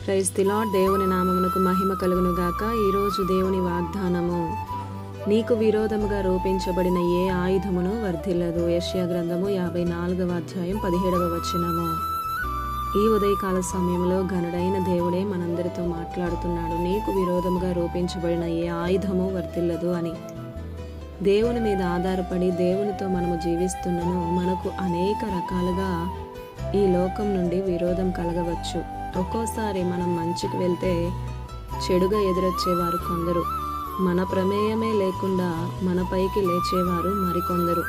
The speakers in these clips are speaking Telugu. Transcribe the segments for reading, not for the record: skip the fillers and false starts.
Praise the lord. దేవుని నామమునకు మహిమ కలుగును గాక. ఈరోజు దేవుని వాగ్దానము, నీకు విరోధముగా రూపించబడిన ఏ ఆయుధమును వర్ధిల్లదు. యెషయా గ్రంథము 54వ అధ్యాయం 17వ వచనము. ఈ ఉదయకాల సమయంలో ఘనుడైన దేవుడే మనందరితో మాట్లాడుతున్నాడు. నీకు విరోధముగా రూపించబడిన ఏ ఆయుధము వర్ధిల్లదు అని. దేవుని మీద ఆధారపడి దేవునితో మనము జీవిస్తున్నను మనకు అనేక రకాలుగా ఈ లోకం నుండి విరోధం కలగవచ్చు. ఒక్కోసారి మనం మంచికి వెళ్తే చెడుగా ఎదురొచ్చేవారు కొందరు, మన ప్రమేయమే లేకుండా మన పైకి లేచేవారు మరికొందరు.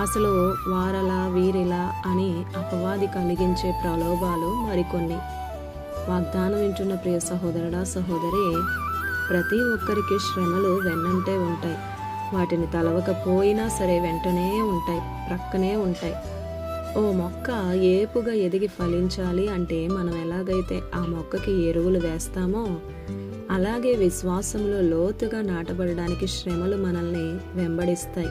అసలు వారలా వీరిలా అని అపవాది కలిగించే ప్రలోభాలు మరికొన్ని. వాగ్దానం వింటున్న ప్రియ సహోదరుడా సహోదరి, ప్రతి ఒక్కరికి శ్రమలు వెన్నంటే ఉంటాయి. వాటిని తలవకపోయినా సరే వెంటనే ఉంటాయి, ప్రక్కనే ఉంటాయి. ఓ మొక్క ఏపుగా ఎదిగి ఫలించాలి అంటే మనం ఎలాగైతే ఆ మొక్కకి ఎరువులు వేస్తామో అలాగే విశ్వాసంలో లోతుగా నాటబడడానికి శ్రమలు మనల్ని వెంబడిస్తాయి.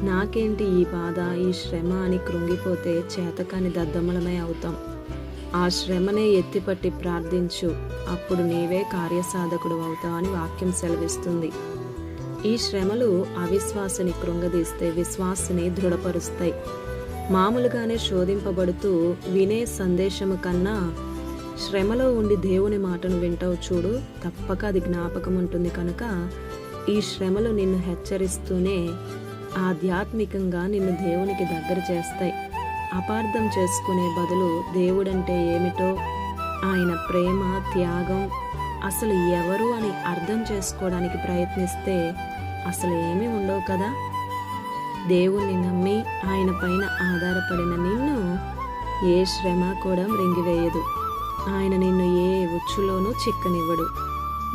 నాకేంటి ఈ బాధ, ఈ శ్రమ అని కృంగిపోతే చేతకాని దద్దమ్మలమే అవుతాం. ఆ శ్రమనే ఎత్తిపట్టి ప్రార్థించు, అప్పుడు నీవే కార్యసాధకుడు అవుతావు అని వాక్యం సెలవిస్తుంది. ఈ శ్రమలు అవిశ్వాసిని కృంగదీస్తే విశ్వాసిని దృఢపరుస్తాయి. మామూలుగానే శోధింపబడుతూ వినే సందేశము కన్నా శ్రమలో ఉండి దేవుని మాటను వింటావు చూడు, తప్పక అది జ్ఞాపకం ఉంటుంది. కనుక ఈ శ్రమలు నిన్ను హెచ్చరిస్తూనే ఆధ్యాత్మికంగా నిన్ను దేవునికి దగ్గర చేస్తాయి. అపార్థం చేసుకునే బదులు దేవుడంటే ఏమిటో, ఆయన ప్రేమ, త్యాగం అసలు ఎవరు అని అర్థం చేసుకోవడానికి ప్రయత్నిస్తే అసలు ఏమీ ఉండవు కదా. దేవుణ్ణి నమ్మి ఆయన పైన ఆధారపడిన నిన్ను ఏ శ్రమ కూడా మృంగివేయదు. ఆయన నిన్ను ఏ ఉచ్చులోనూ చిక్కనివ్వడు.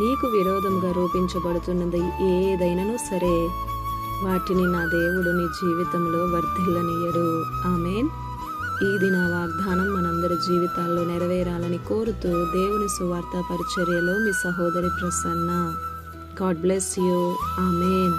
నీకు విరోధముగా రూపించబడుతున్నది ఏదైనాను సరే, వాటిని నా దేవుడు నీ జీవితంలో వర్ధిల్లనియ్యడు. ఆమేన్. ఈ దిన వాగ్దానం మనందరి జీవితాల్లో నెరవేరాలని కోరుతూ దేవుని సువార్త పరిచర్యలో మీ సహోదరి Prasanna. God bless you. Amen.